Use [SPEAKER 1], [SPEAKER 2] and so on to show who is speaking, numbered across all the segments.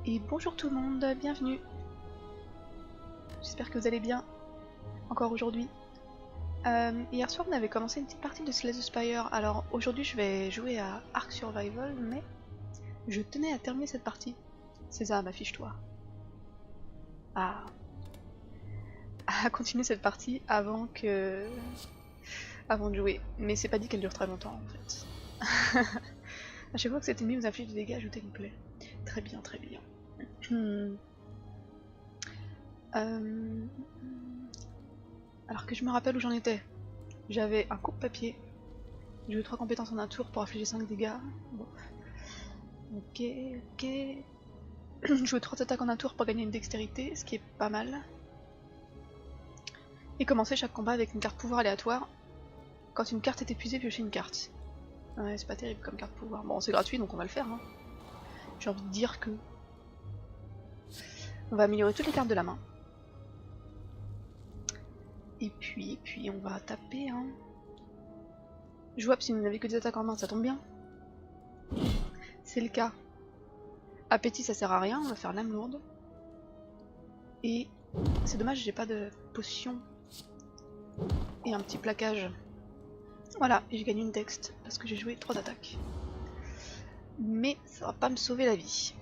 [SPEAKER 1] Et bonjour tout le monde, bienvenue. J'espère que vous allez bien, encore aujourd'hui. Hier soir on avait commencé une petite partie de Slay the Spire, alors aujourd'hui je vais jouer à Ark Survival, mais je tenais à terminer cette partie. César, affiche-toi. À continuer cette partie avant de jouer, mais c'est pas dit qu'elle dure très longtemps en fait. À chaque fois que cet ennemi vous inflige des dégâts, ajoutez une plaie. Très bien, très bien. Alors que je me rappelle où j'en étais. J'avais un coupe-papier. J'ai eu 3 compétences en un tour pour infliger 5 dégâts. Bon. Ok. Jouer 3 attaques en un tour pour gagner une dextérité, ce qui est pas mal. Et commencer chaque combat avec une carte pouvoir aléatoire. Quand une carte est épuisée, piocher une carte. Ouais, c'est pas terrible comme carte pouvoir. Bon, c'est gratuit donc on va le faire. Hein. J'ai envie de dire que... on va améliorer toutes les cartes de la main. Et puis on va taper. Hein. Jouable si vous n'avez que des attaques en main, ça tombe bien. C'est le cas. Appétit ça sert à rien, on va faire l'âme lourde. Et c'est dommage, j'ai pas de potion. Et un petit plaquage. Voilà, et j'ai gagné une dex parce que j'ai joué 3 attaques. Mais ça va pas me sauver la vie.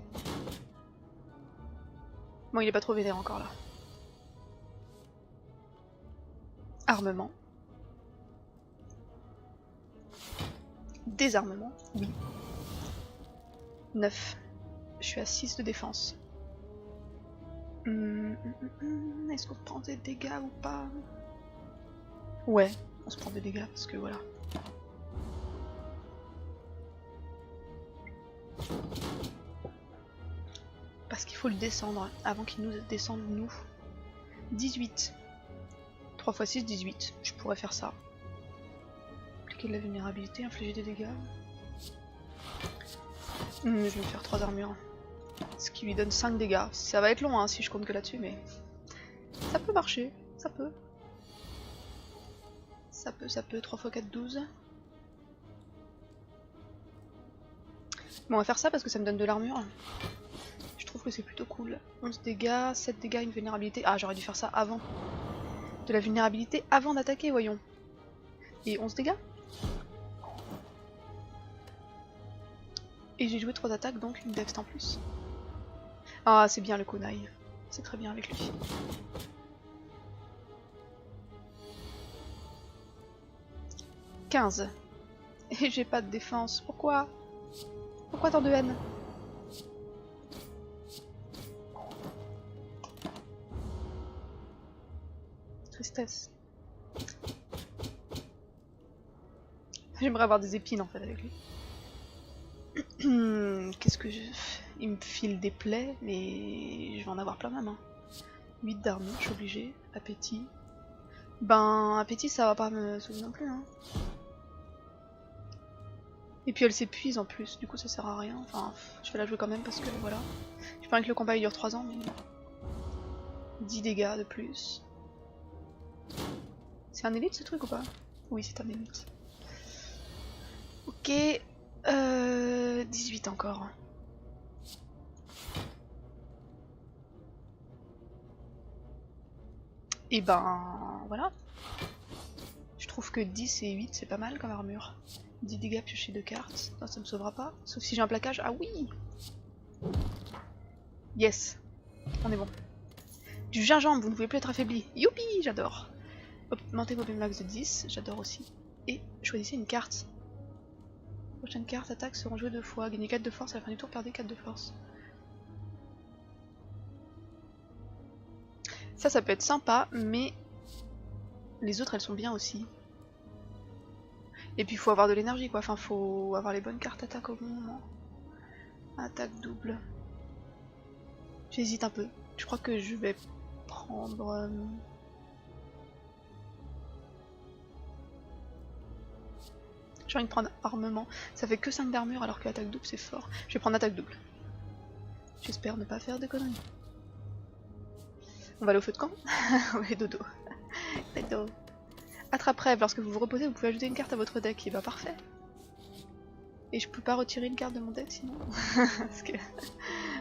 [SPEAKER 1] Bon, il est pas trop vénère encore là. Armement. Désarmement, oui. 9. Je suis à 6 de défense. Est-ce qu'on prend des dégâts ou pas? Ouais, on se prend des dégâts parce que voilà. Parce qu'il faut le descendre avant qu'il nous descende nous. 18. 3 x 6, 18. Je pourrais faire ça. Appliquer de la vulnérabilité, infliger des dégâts. Je vais me faire 3 armures. Ce qui lui donne 5 dégâts. Ça va être long hein, si je compte que là-dessus, mais ça peut marcher. Ça peut. Ça peut. 3 x 4, 12. Bon, on va faire ça parce que ça me donne de l'armure. Je trouve que c'est plutôt cool. 11 dégâts, 7 dégâts, une vulnérabilité. Ah, j'aurais dû faire ça avant. De la vulnérabilité avant d'attaquer, voyons. Et 11 dégâts. Et j'ai joué 3 attaques, donc une dex en plus. Ah, c'est bien le kunai. C'est très bien avec lui. « 15. Et j'ai pas de défense. Pourquoi? Pourquoi tant de haine? Tristesse. J'aimerais avoir des épines en fait avec lui. Qu'est-ce que je... Il me file des plaies, mais je vais en avoir plein même. Hein. 8 d'armure, je suis obligée. Appétit. Ben, appétit ça va pas me sauver non plus. Hein. Et puis elle s'épuise en plus, du coup ça sert à rien. Enfin, je vais la jouer quand même parce que voilà. Je parie que le combat il dure 3 ans, mais... 10 dégâts de plus. C'est un élite ce truc ou pas? Oui, c'est un élite. Ok. 18 encore. Et ben voilà. Je trouve que 10 et 8 c'est pas mal comme armure. 10 dégâts piocher 2 cartes. Non, ça me sauvera pas. Sauf si j'ai un plaquage. Ah oui! Yes! On est bon. Du gingembre, vous ne pouvez plus être affaibli. Youpi! J'adore. Augmentez vos max de 10. J'adore aussi. Et choisissez une carte. Prochaine carte, attaque seront jouées 2 fois. Gagnez 4 de force à la fin du tour, perdez 4 de force. Ça peut être sympa, mais les autres elles sont bien aussi. Et puis il faut avoir de l'énergie quoi, enfin faut avoir les bonnes cartes attaque au bon moment. Attaque double. J'hésite un peu. Je crois que je vais prendre... J'ai envie de prendre armement. Ça fait que 5 d'armure alors que attaque double c'est fort. Je vais prendre attaque double. J'espère ne pas faire de conneries. On va aller au feu de camp. Ouais, dodo. Dodo. Attrape-rêve, lorsque vous vous reposez, vous pouvez ajouter une carte à votre deck. Et bah parfait. Et je peux pas retirer une carte de mon deck sinon. Parce que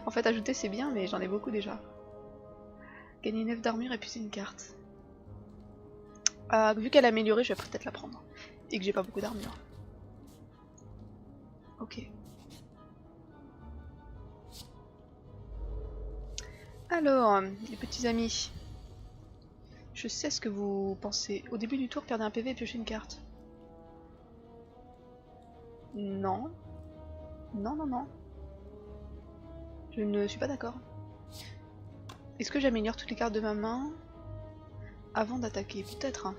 [SPEAKER 1] En fait, ajouter c'est bien, mais j'en ai beaucoup déjà. Gagner 9 d'armure et puis c'est une carte. Vu qu'elle est améliorée, je vais peut-être la prendre. Et que j'ai pas beaucoup d'armure. Ok. Alors, les petits amis. Je sais ce que vous pensez. Au début du tour, perdez un PV et piochez une carte. Non. Non, non, non. Je ne suis pas d'accord. Est-ce que j'améliore toutes les cartes de ma main avant d'attaquer? Peut-être. Hein.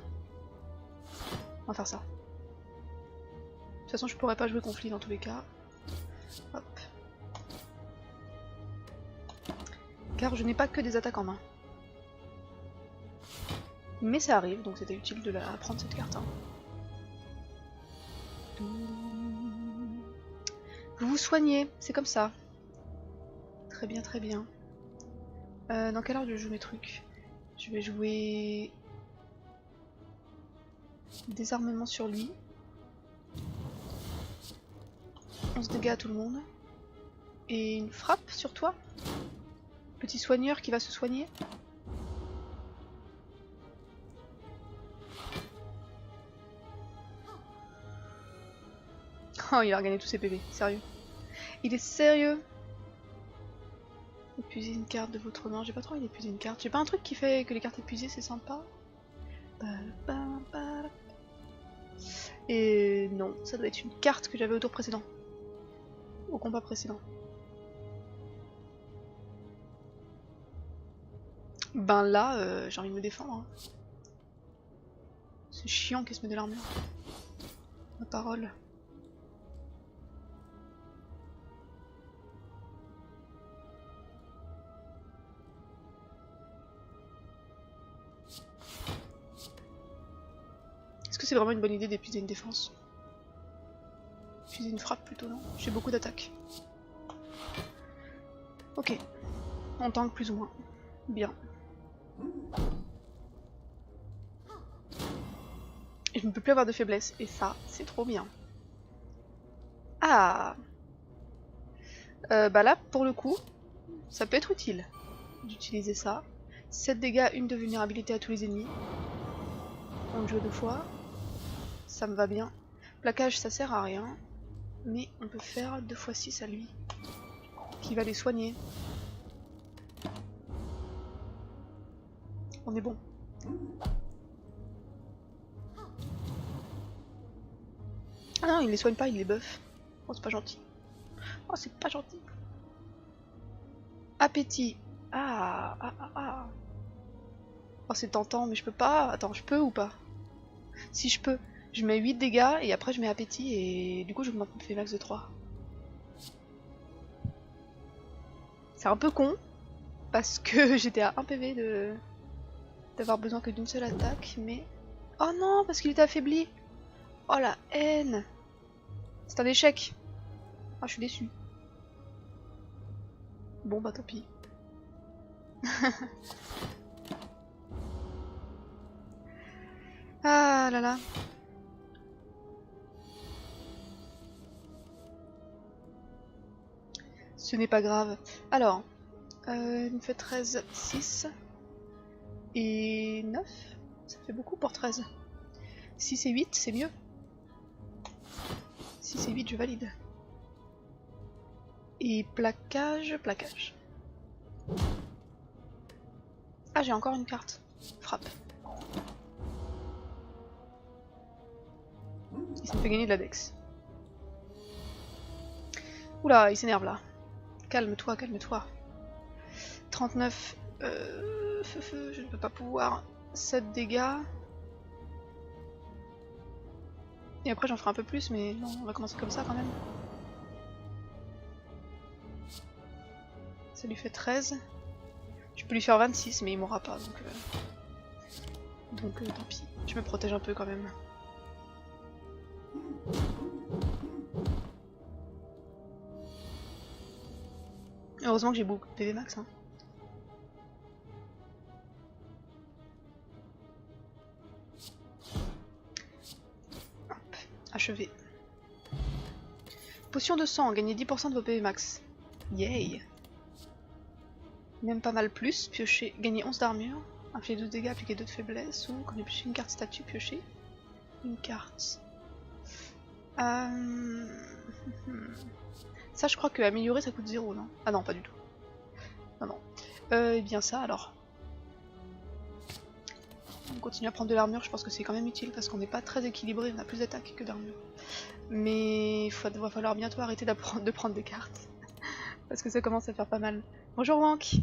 [SPEAKER 1] On va faire ça. De toute façon, je pourrais pas jouer conflit dans tous les cas. Hop. Car je n'ai pas que des attaques en main. Mais ça arrive, donc c'était utile de la prendre cette carte. Hein. Vous vous soignez, c'est comme ça. Très bien, très bien. Dans quelle ordre je joue mes trucs? Je vais jouer... désarmement sur lui. 11 dégâts à tout le monde. Et une frappe sur toi? Petit soigneur qui va se soigner? Oh, il a regagné tous ses PV, sérieux. Il est sérieux? Épuiser une carte de votre main, j'ai pas trop envie d'épuiser une carte. J'ai pas un truc qui fait que les cartes épuisées c'est sympa? Et non, ça doit être une carte que j'avais au tour précédent. Au combat précédent. Ben là, j'ai envie de me défendre. Hein. C'est chiant qu'elle se met de l'armure. Ma parole. Est-ce que c'est vraiment une bonne idée d'épuiser une défense? Épuiser une frappe plutôt, non? J'ai beaucoup d'attaques. Ok. On tank plus ou moins. Bien. Et je ne peux plus avoir de faiblesse. Et ça, c'est trop bien. Ah bah là, pour le coup, ça peut être utile d'utiliser ça. 7 dégâts, 1 de vulnérabilité à tous les ennemis. On le joue 2 fois. Ça me va bien. Plaquage, ça sert à rien. Mais on peut faire 2 x 6 à lui. Qui va les soigner. On est bon. Ah non, il les soigne pas, il les buff. Oh, c'est pas gentil. Oh, c'est pas gentil. Appétit. Ah. Oh, c'est tentant, mais je peux pas. Attends, je peux ou pas? Si je peux. Je mets 8 dégâts et après je mets appétit et du coup je me fais max de 3. C'est un peu con parce que j'étais à 1 PV d'avoir besoin que d'une seule attaque, mais... Oh non, parce qu'il était affaibli. Oh la haine. C'est un échec. Ah, je suis déçue. Bon bah tant pis. Ah là là. Ce n'est pas grave. Alors, il me fait 13, 6 et 9. Ça fait beaucoup pour 13. 6 et 8, c'est mieux. 6 et 8, je valide. Et plaquage. Ah, j'ai encore une carte. Frappe. Et ça me fait gagner de la dex. Oula, il s'énerve là. Calme-toi. 39. Je ne peux pas pouvoir. 7 dégâts. Et après j'en ferai un peu plus, mais non, on va commencer comme ça quand même. Ça lui fait 13. Je peux lui faire 26, mais il mourra pas, donc tant pis. Je me protège un peu quand même. Heureusement que j'ai beaucoup de PV max. Hein. Hop, achevé. Potion de sang, gagnez 10% de vos PV max. Yay! Même pas mal plus. Piocher, gagner 11 d'armure. Infliger 12 dégâts, appliquer 2 de faiblesse. Ou quand on pioche une carte statue, piocher une carte. Ça, je crois que améliorer ça coûte 0, non? Ah non, pas du tout. Non, non. Eh bien, ça alors. On continue à prendre de l'armure, je pense que c'est quand même utile parce qu'on n'est pas très équilibré, on a plus d'attaque que d'armure. Mais il va falloir bientôt arrêter de prendre des cartes. Parce que ça commence à faire pas mal. Bonjour Wank.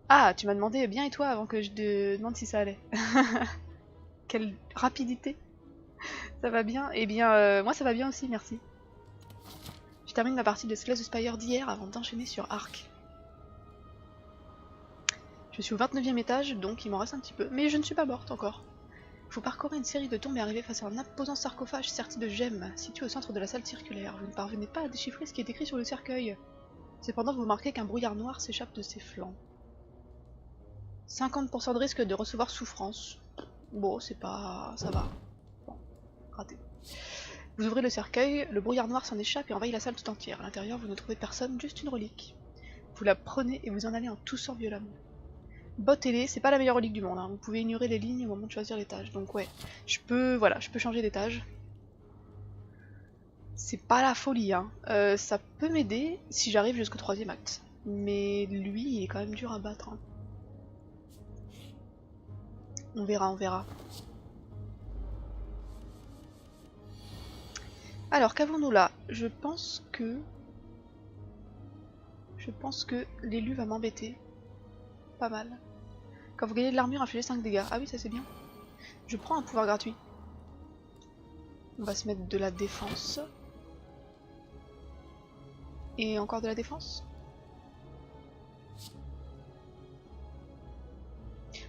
[SPEAKER 1] Ah, tu m'as demandé bien et toi avant que je te demande si ça allait. Quelle rapidité. Ça va bien? Eh bien, moi ça va bien aussi, merci. Je termine ma partie de Slay the Spire d'hier avant d'enchaîner sur Arc. Je suis au 29e étage, donc il m'en reste un petit peu. Mais je ne suis pas morte encore. Vous parcourez une série de tombes et arrivez face à un imposant sarcophage serti de gemmes, situé au centre de la salle circulaire. Vous ne parvenez pas à déchiffrer ce qui est écrit sur le cercueil. Cependant, vous remarquez qu'un brouillard noir s'échappe de ses flancs. 50% de risque de recevoir souffrance. Bon, c'est pas... ça va. Bon, raté. Vous ouvrez le cercueil, le brouillard noir s'en échappe et envahit la salle tout entière. À l'intérieur, vous ne trouvez personne, juste une relique. Vous la prenez et vous en allez en toussant violemment. Bottez-les, c'est pas la meilleure relique du monde, hein. Vous pouvez ignorer les lignes au moment de choisir l'étage. Donc ouais, je peux changer d'étage. C'est pas la folie, hein. Ça peut m'aider si j'arrive jusqu'au 3e acte. Mais lui, il est quand même dur à battre. Hein. On verra, on verra. Alors, qu'avons-nous là? Je pense que l'élu va m'embêter. Pas mal. Quand vous gagnez de l'armure, infligez 5 dégâts. Ah oui, ça c'est bien. Je prends un pouvoir gratuit. On va se mettre de la défense. Et encore de la défense.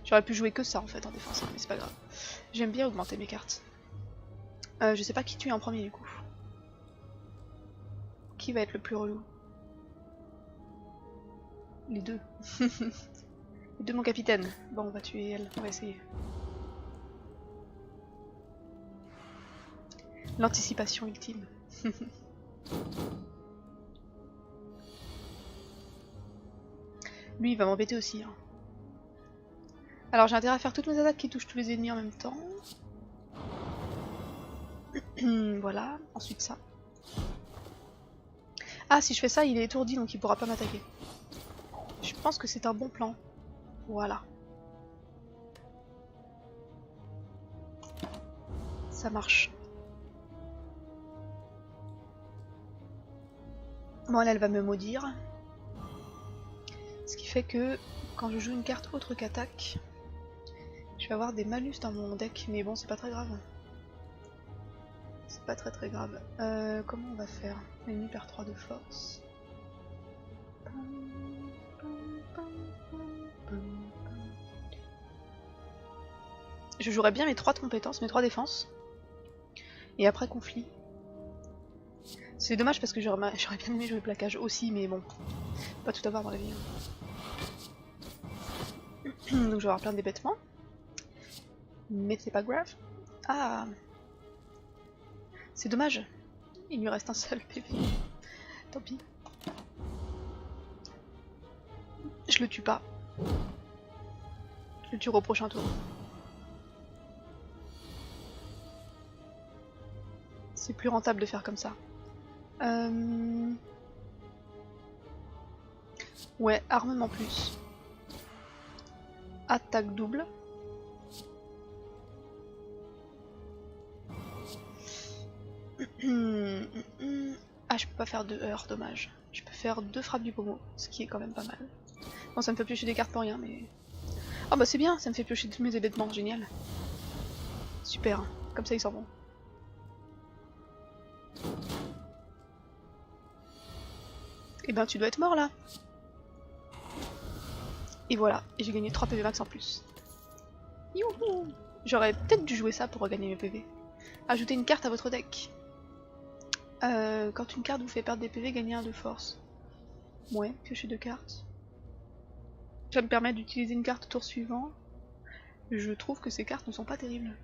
[SPEAKER 1] J'aurais pu jouer que ça en fait en défense, hein, mais c'est pas grave. J'aime bien augmenter mes cartes. Je sais pas qui tue en premier du coup. Qui va être le plus relou? Les deux. Les deux mon capitaine. Bon, on va tuer elle, on va essayer. L'anticipation ultime. Lui il va m'embêter aussi. Hein. Alors j'ai intérêt à faire toutes mes attaques qui touchent tous les ennemis en même temps. Voilà, ensuite ça. Ah, si je fais ça, il est étourdi donc il pourra pas m'attaquer. Je pense que c'est un bon plan. Voilà. Ça marche. Bon, elle va me maudire. Ce qui fait que quand je joue une carte autre qu'attaque, je vais avoir des malus dans mon deck, mais bon, c'est pas très grave. C'est pas très grave. Comment on va faire? L'ennemi perd 3 de force. Je jouerais bien mes 3 de compétences, mes 3 défenses. Et après conflit. C'est dommage parce que j'aurais bien aimé jouer plaquage aussi, mais bon. Pas tout avoir dans la vie. Hein. Donc je vais avoir plein d'ébêtements. Mais c'est pas grave. Ah, c'est dommage. Il lui reste un seul PV. Tant pis. Je le tue pas. Je le tuerai au prochain tour. C'est plus rentable de faire comme ça. Ouais, armement plus. Attaque double. Ah, je peux pas faire de heurts, dommage. Je peux faire 2 frappes du pommeau, ce qui est quand même pas mal. Bon, ça me fait piocher des cartes pour rien, mais... Ah bah c'est bien, ça me fait piocher tous mes événements, génial. Super, comme ça ils s'en vont. Eh ben tu dois être mort là. Et voilà, et j'ai gagné 3 PV max en plus. Youhou! J'aurais peut-être dû jouer ça pour regagner mes PV. Ajoutez une carte à votre deck. Quand une carte vous fait perdre des PV, gagnez 1 de force. Ouais, piocher 2 cartes. Ça me permet d'utiliser une carte au tour suivant. Je trouve que ces cartes ne sont pas terribles.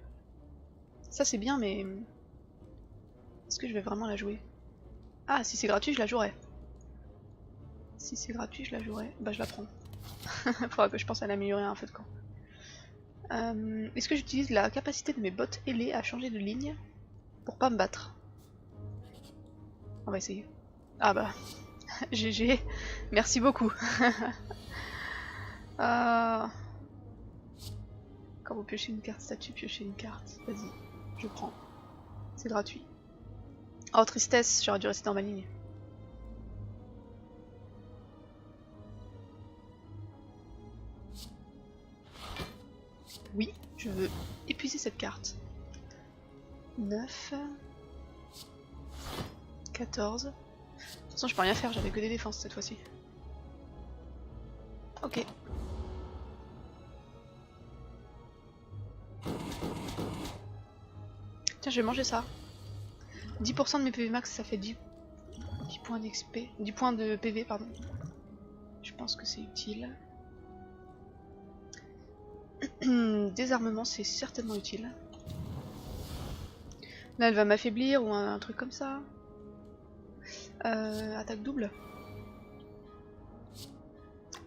[SPEAKER 1] Ça c'est bien, mais... Est-ce que je vais vraiment la jouer? Ah, si c'est gratuit, je la jouerai. Si c'est gratuit, je la jouerai. Bah je la prends. Faudra que je pense à l'améliorer un feu de camp. Est-ce que j'utilise la capacité de mes bottes ailées à changer de ligne pour pas me battre? On va essayer. Ah bah, GG, merci beaucoup. Quand vous piochez une carte statue, piochez une carte. Vas-y, je prends. C'est gratuit. Oh tristesse, j'aurais dû rester dans ma ligne. Oui, je veux épuiser cette carte. 9... 14... De toute façon je peux rien faire, j'avais que des défenses cette fois-ci. Ok. Tiens, je vais manger ça. 10% de mes PV max, ça fait 10 points d'XP. 10 points de PV, pardon. Je pense que c'est utile. Désarmement, c'est certainement utile. Là, elle va m'affaiblir ou un truc comme ça. Attaque double.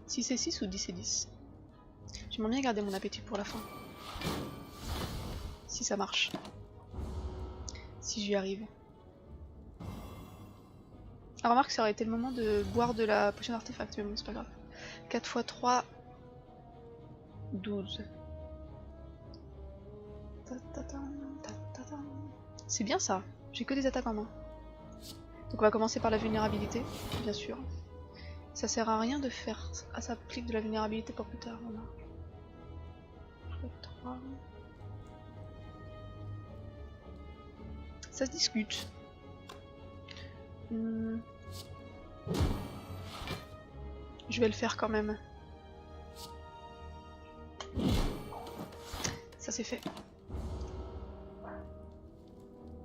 [SPEAKER 1] 6 et 6 ou 10 et 10. J'aimerais bien garder mon appétit pour la fin. Si ça marche. Si j'y arrive. Ah, remarque, ça aurait été le moment de boire de la potion d'artefact, mais bon, c'est pas grave. 4 x 3... 12. C'est bien ça, j'ai que des attaques en main. Donc on va commencer par la vulnérabilité, bien sûr. Ça sert à rien de faire... Ah, ça applique de la vulnérabilité pour plus tard, voilà. 3. Ça se discute. Je vais le faire quand même. Ça c'est fait.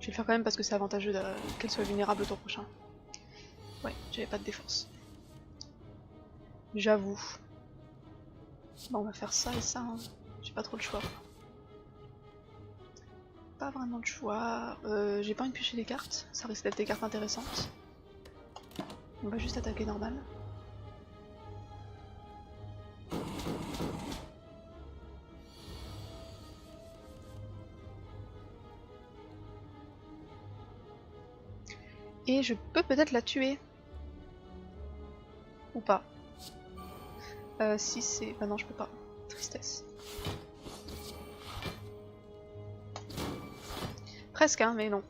[SPEAKER 1] Je vais le faire quand même parce que c'est avantageux qu'elle soit vulnérable au tour prochain. Ouais, j'avais pas de défense. J'avoue. Bon, on va faire ça et ça, hein. J'ai pas trop le choix. Pas vraiment le choix. J'ai pas envie de piocher des cartes, ça risque d'être des cartes intéressantes. On va juste attaquer normal. Et je peux peut-être la tuer. Ou pas. Si c'est... Bah non, je peux pas. Tristesse. Presque, hein, mais non.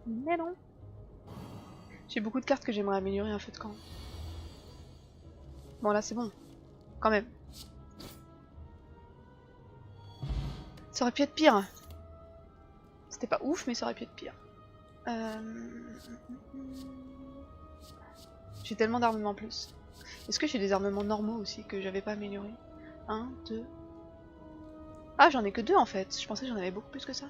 [SPEAKER 1] Mais non. J'ai beaucoup de cartes que j'aimerais améliorer un feu de camp. Bon, là, c'est bon. Quand même. Ça aurait pu être pire. C'était pas ouf, mais ça aurait pu être pire. J'ai tellement d'armements en plus. Est-ce que j'ai des armements normaux aussi que j'avais pas améliorés? 1, 2... Ah, j'en ai que 2 en fait. Je pensais que j'en avais beaucoup plus que ça.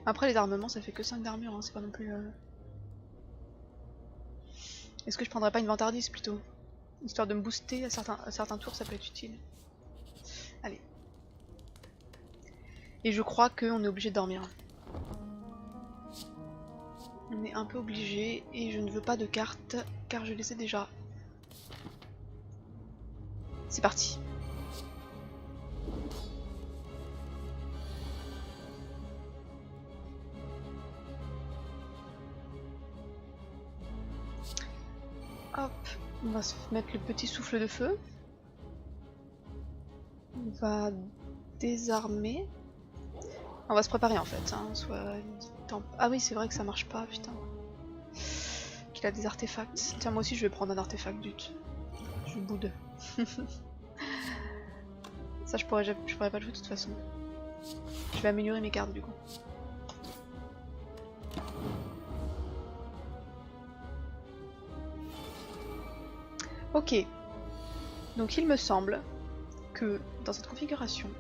[SPEAKER 1] Après, les armements, ça fait que 5 d'armure, hein. C'est pas non plus... Est-ce que je prendrais pas une vantardise plutôt? Histoire de me booster à certains tours, ça peut être utile. Allez. Et je crois qu'on est obligé de dormir. On est un peu obligé et je ne veux pas de cartes car je les ai déjà. C'est parti. Hop, on va se mettre le petit souffle de feu. On va désarmer. On va se préparer en fait, hein, ah oui, c'est vrai que ça marche pas, putain. Qu'il a des artefacts. Tiens, moi aussi je vais prendre un artefact dut. Je boude. Ça, je pourrais pas le jouer de toute façon. Je vais améliorer mes cartes du coup. Ok. Donc il me semble que dans cette configuration,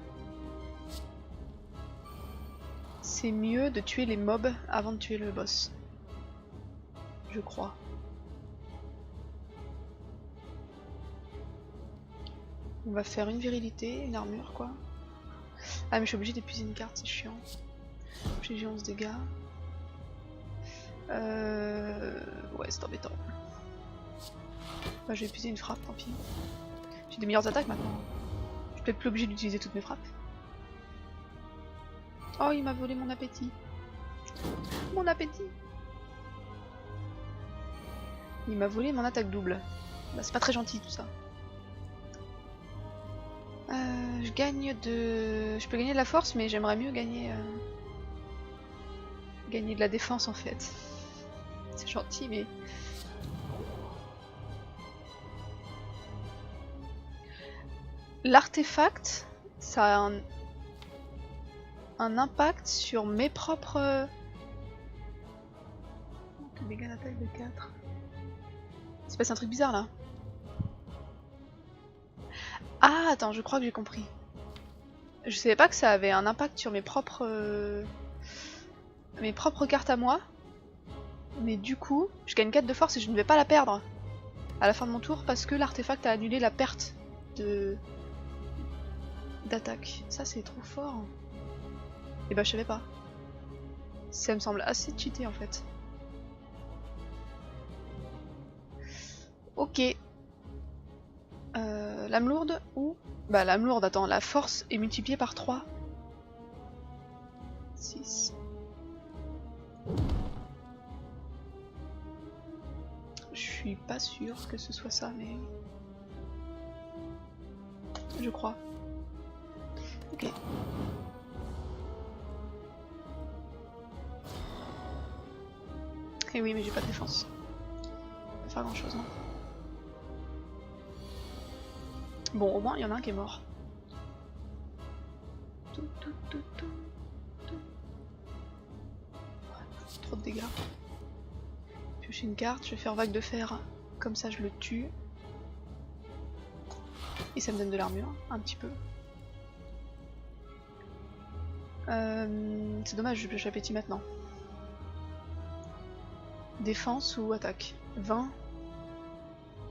[SPEAKER 1] c'est mieux de tuer les mobs avant de tuer le boss. Je crois. On va faire une virilité, une armure quoi. Ah mais je suis obligée d'épuiser une carte, c'est chiant. J'ai 11 dégâts. Ouais, c'est embêtant. Bah, je vais épuiser une frappe, tant pis. J'ai des meilleures attaques maintenant. Je suis peut-être plus obligée d'utiliser toutes mes frappes. Oh, il m'a volé mon appétit. Mon appétit. Il m'a volé mon attaque double. Bah, c'est pas très gentil tout ça. Je gagne de... Je peux gagner de la force, mais j'aimerais mieux gagner... Gagner de la défense en fait. C'est gentil, mais... L'artefact, ça a un impact sur mes propres... Dégâts d'attaque de 4. C'est passé un truc bizarre là. Ah, attends, je crois que j'ai compris. Je savais pas que ça avait un impact sur mes propres cartes à moi. Mais du coup, je gagne 4 de force et je ne vais pas la perdre à la fin de mon tour parce que l'artefact a annulé la perte d'attaque. Ça c'est trop fort. Et bah je savais pas. Ça me semble assez cheaté en fait. Ok. Lame lourde ou... Bah lame lourde, attends, la force est multipliée par 3. 6. Je suis pas sûre que ce soit ça, mais... Je crois. Ok. Et oui, mais j'ai pas de défense. Pas faire grand chose, non. Bon, au moins, il y en a un qui est mort. Trop de dégâts. Piocher une carte, je vais faire vague de fer. Comme ça, je le tue. Et ça me donne de l'armure, un petit peu. C'est dommage, je pioche appétit maintenant. Défense ou attaque? 20.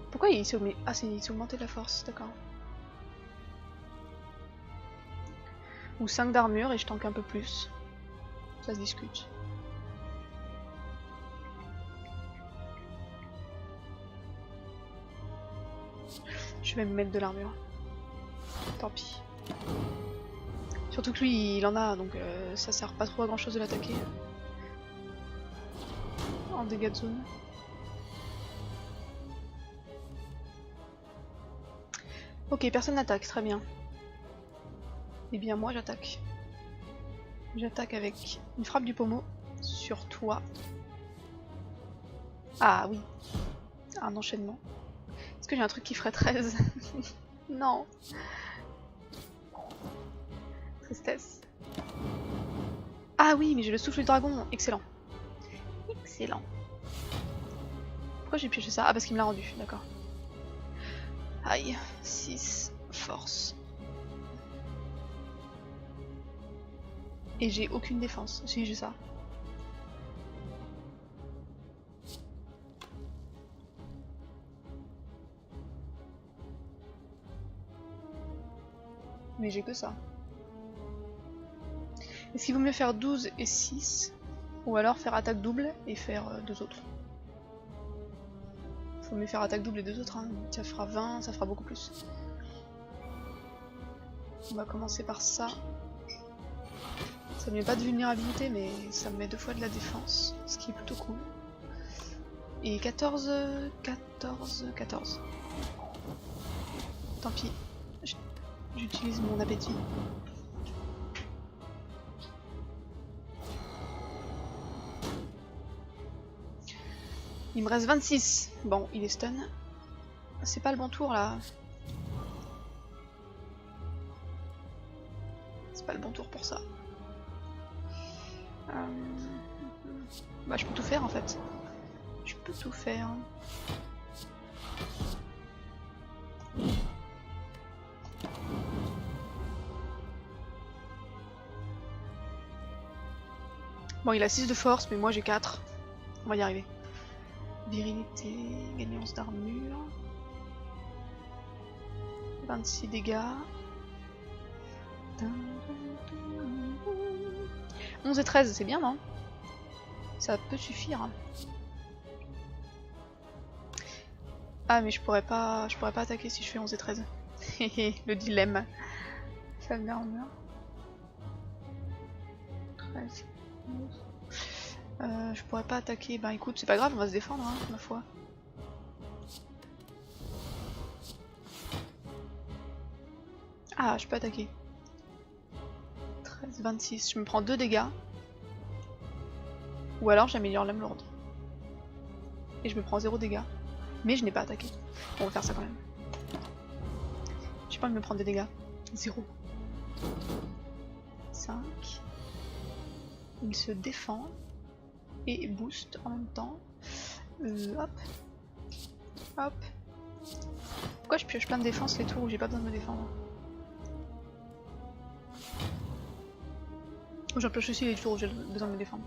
[SPEAKER 1] Pourquoi il s'est augmenté? Ah, il s'est augmenté la force, d'accord. Ou 5 d'armure et je tank un peu plus. Ça se discute. Je vais me mettre de l'armure. Tant pis. Surtout que lui il en a donc ça sert pas trop à grand chose de l'attaquer. En dégâts de zone. Ok, personne n'attaque, très bien. Et bien moi j'attaque. J'attaque avec une frappe du pommeau sur toi. Ah oui. Un enchaînement. Est-ce que j'ai un truc qui ferait 13? Non. Tristesse. Ah oui, mais j'ai le souffle du dragon. Excellent. Excellent. Pourquoi j'ai pioché ça? Ah, parce qu'il me l'a rendu, d'accord. Aïe. 6. Force. Et j'ai aucune défense. Si, j'ai ça. Mais j'ai que ça. Est-ce qu'il vaut mieux faire 12 et 6? Ou alors faire attaque double et faire 2 autres? Faut mieux faire attaque double et 2 autres, hein. Ça fera 20, ça fera beaucoup plus. On va commencer par ça. Ça me met pas de vulnérabilité, mais ça me met 2 fois de la défense, ce qui est plutôt cool. Et 14, 14, 14. Tant pis, j'utilise mon appétit. Il me reste 26. Bon, il est stun. C'est pas le bon tour là. C'est pas le bon tour pour ça. Bah je peux tout faire en fait. Je peux tout faire. Bon, il a 6 de force, mais moi j'ai 4. On va y arriver. Virilité, gagnance d'armure. 26 dégâts. 11 et 13, c'est bien, non? Ça peut suffire. Ah mais je pourrais pas attaquer si je fais 11 et 13. Le dilemme. Ça me murmure. 13. 11. Je pourrais pas attaquer. Bah écoute, c'est pas grave, on va se défendre, hein, ma foi. Ah, je peux attaquer. 13, 26. Je me prends 2 dégâts. Ou alors j'améliore l'âme lourde. Et je me prends 0 dégâts. Mais je n'ai pas attaqué. On va faire ça quand même. J'ai pas envie de me prendre des dégâts. 0. 5. Il se défend. Et boost en même temps. Hop. Hop. Pourquoi je pioche plein de défense les tours où j'ai pas besoin de me défendre? J'en pioche aussi les tours où j'ai besoin de me défendre.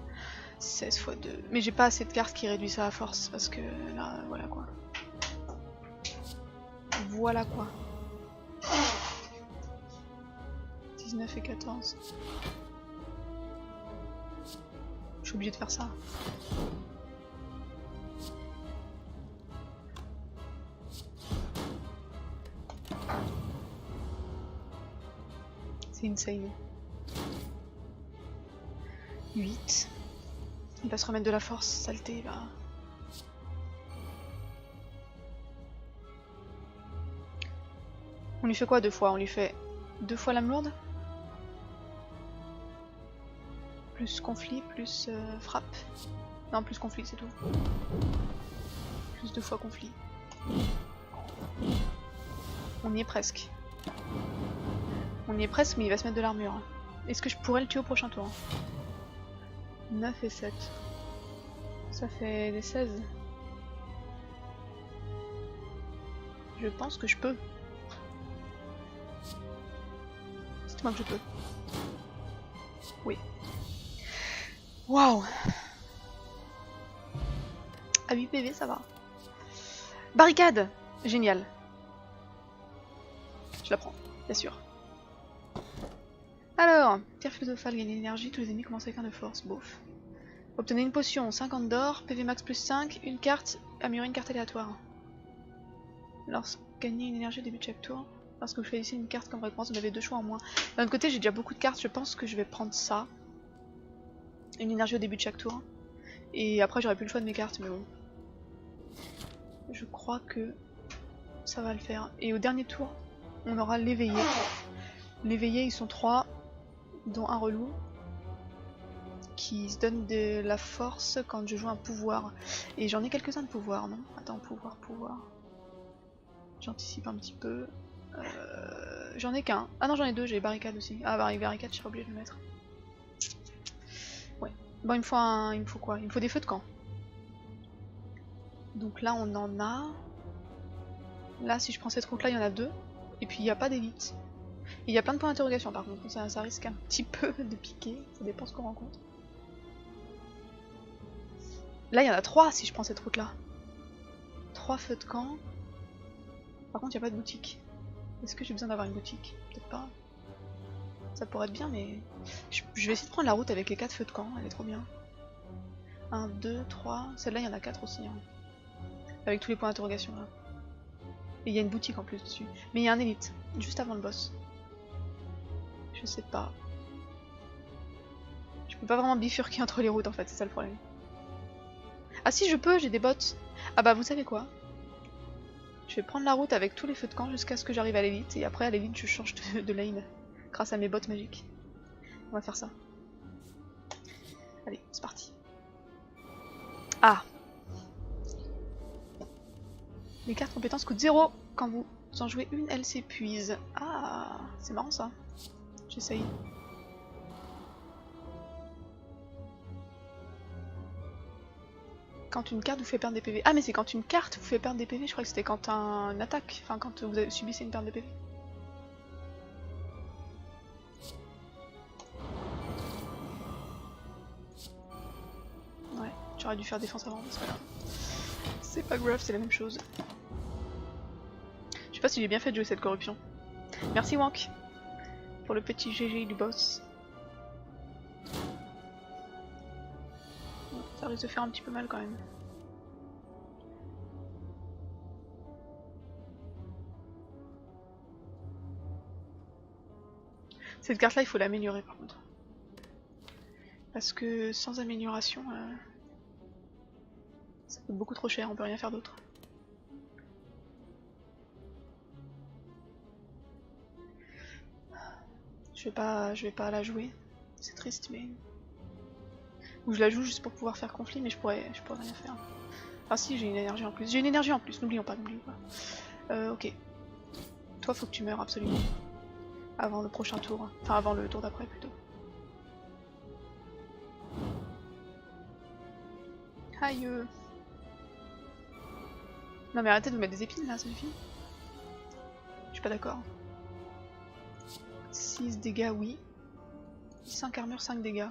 [SPEAKER 1] 16 x 2. Mais j'ai pas assez de cartes qui réduisent ça à force parce que là, voilà quoi. Voilà quoi. 19 et 14. Je suis obligée de faire ça. C'est insane. 8. Il va se remettre de la force, saleté là. On lui fait quoi 2 fois? On lui fait 2 fois l'âme lourde? Plus conflit, plus frappe. Non, plus conflit, c'est tout. Plus 2 fois conflit. On y est presque. On y est presque, mais il va se mettre de l'armure. Est-ce que je pourrais le tuer au prochain tour? 9 et 7. Ça fait des 16. Je pense que je peux. Dites-moi que je peux. Oui. Waouh! À 8 PV, ça va. Barricade! Génial. Je la prends, bien sûr. Alors, pierre philosophale gagne l'énergie, tous les ennemis commencent avec un de force. Bof. Obtenez une potion, 50 d'or, PV max plus 5, une carte, améliorer une carte aléatoire. Lorsque gagnez une énergie au début de chaque tour, lorsque vous choisissez une carte comme récompense, vous avez 2 choix en moins. D'un autre côté, j'ai déjà beaucoup de cartes, je pense que je vais prendre ça. Une énergie au début de chaque tour. Et après, j'aurai plus le choix de mes cartes, mais bon. Je crois que ça va le faire. Et au dernier tour, on aura l'éveillé. L'éveillé, ils sont 3, dont un relou, qui se donne de la force quand je joue un pouvoir. Et j'en ai quelques-uns de pouvoir, non? Attends, pouvoir. J'anticipe un petit peu. J'en ai qu'un. Ah non, j'en ai 2, j'ai barricade aussi. Ah bah, barricade, je serais obligée de le mettre. Ouais. Bon, il me faut quoi? Il me faut des feux de camp. Donc là, on en a. Là, si je prends cette route-là, il y en a 2. Et puis, il n'y a pas d'élite. Il y a plein de points d'interrogation par contre, ça risque un petit peu de piquer, ça dépend ce qu'on rencontre. Là il y en a 3 si je prends cette route là. 3 feux de camp. Par contre il n'y a pas de boutique. Est-ce que j'ai besoin d'avoir une boutique? Peut-être pas. Ça pourrait être bien mais... Je vais essayer de prendre la route avec les 4 feux de camp, elle est trop bien. 1, 2, 3, celle-là il y en a 4 aussi. Hein. Avec tous les points d'interrogation là. Et il y a une boutique en plus dessus. Mais il y a un élite, juste avant le boss. Je sais pas. Je peux pas vraiment bifurquer entre les routes en fait, c'est ça le problème. Ah si je peux, j'ai des bottes. Ah bah vous savez quoi? Je vais prendre la route avec tous les feux de camp jusqu'à ce que j'arrive à l'élite et après à l'élite je change de lane grâce à mes bottes magiques. On va faire ça. Allez, c'est parti. Ah! Les cartes compétences coûtent 0. Quand vous en jouez une, elles s'épuisent. Ah, c'est marrant ça. J'essaye. Quand une carte vous fait perdre des PV. Ah mais c'est quand une carte vous fait perdre des PV, je crois que c'était quand une attaque, enfin quand vous subissez une perte de PV. Ouais, j'aurais dû faire défense avant, c'est pas grave. C'est pas grave, c'est la même chose. Je sais pas si j'ai bien fait de jouer cette corruption. Merci Wank pour le petit GG du boss. Ça risque de faire un petit peu mal quand même. Cette carte là il faut l'améliorer par contre. Parce que sans amélioration, ça coûte beaucoup trop cher, on peut rien faire d'autre. Je vais pas la jouer, c'est triste mais... Ou je la joue juste pour pouvoir faire conflit mais je pourrais rien faire. Ah si, j'ai une énergie en plus. J'ai une énergie en plus, n'oublions pas. Ok. Toi faut que tu meurs absolument. Avant le prochain tour. Enfin avant le tour d'après plutôt. Aïe. Non mais arrêtez de vous mettre des épines là, ça suffit. Je suis pas d'accord. 6 dégâts, oui. 5 armure, 5 dégâts.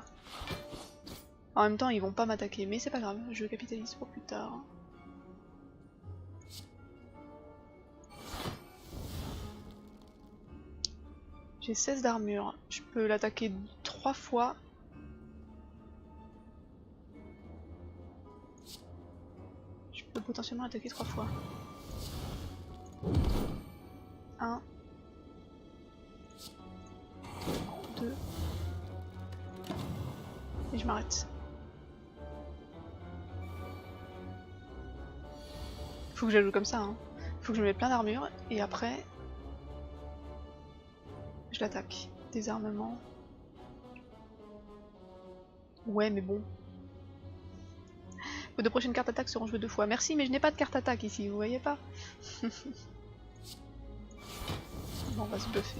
[SPEAKER 1] En même temps, ils vont pas m'attaquer, mais c'est pas grave, je capitalise pour plus tard. J'ai 16 d'armure, je peux l'attaquer 3 fois. Je peux potentiellement l'attaquer 3 fois. 1, 2, et je m'arrête. Faut que je la joue comme ça, hein. Faut que je me mette plein d'armure, et après... je l'attaque. Désarmement. Ouais, mais bon. Vos 2 prochaines cartes attaque seront jouées 2 fois. Merci, mais je n'ai pas de carte attaque ici, vous voyez pas. Bon, on va se bluffer.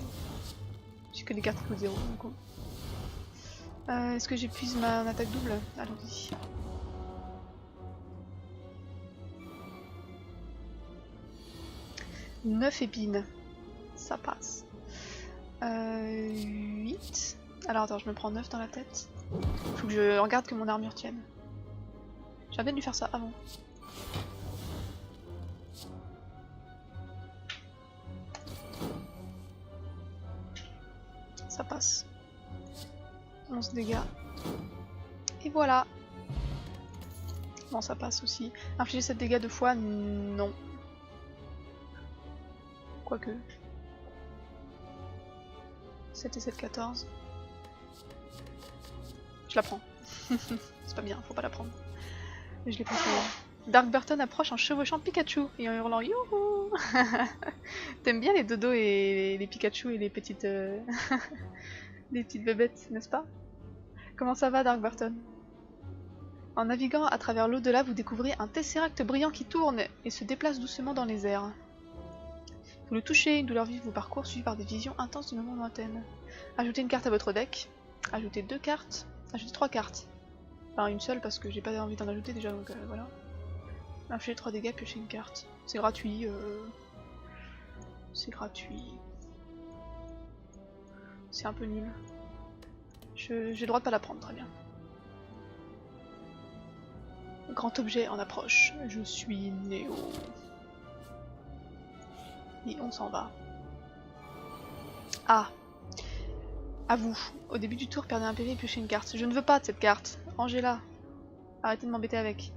[SPEAKER 1] J'ai que des cartes qui coûtent 0, du coup. Est-ce que j'épuise ma attaque double? Allons-y. « 9 épines. Ça passe. 8. Alors attends, je me prends 9 dans la tête. Faut que je regarde que mon armure tienne. J'aurais bien dû faire ça avant. Ça passe. 11 dégâts. Et voilà. Bon, ça passe aussi. Infliger 7 dégâts 2 fois, non. Quoique. 7 et 7, 14. Je la prends. C'est pas bien, faut pas la prendre. Mais je l'ai pris. Dark Burton approche en chevauchant Pikachu et en hurlant youhou. T'aimes bien les dodos et les Pikachu et les petites les petites bébêtes, n'est-ce pas? Comment ça va, Dark Burton? En naviguant à travers l'au-delà, vous découvrez un Tesseract brillant qui tourne et se déplace doucement dans les airs. Vous le touchez, une douleur vive vous parcourt, suivie par des visions intenses de moments lointaines. Ajoutez une carte à votre deck. Ajoutez 2 cartes. Ajoutez 3 cartes. Enfin, une seule parce que j'ai pas envie d'en ajouter déjà, donc voilà. Infliger 3 dégâts, piocher une carte. C'est gratuit. C'est gratuit. C'est un peu nul. J'ai le droit de pas la prendre, très bien. Grand objet en approche. Je suis Néo. Et on s'en va. Ah. À vous. Au début du tour, perdez un PV et piochez une carte. Je ne veux pas de cette carte. Rangez-la. Arrêtez de m'embêter avec.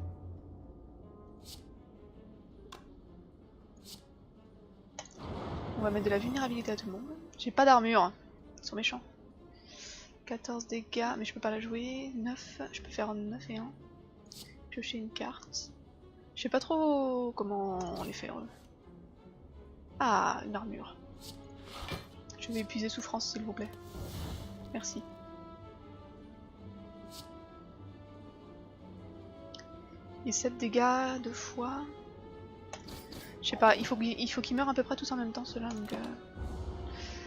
[SPEAKER 1] On va mettre de la vulnérabilité à tout le monde. J'ai pas d'armure. Ils sont méchants. 14 dégâts, mais je peux pas la jouer. 9. Je peux faire 9 et 1. Piocher une carte. Je sais pas trop comment on les fait eux. Ah, une armure. Je vais épuiser souffrance s'il vous plaît. Merci. Et 7 dégâts 2 fois. Je sais pas, il faut qu'ils meurent à peu près tous en même temps ceux-là, donc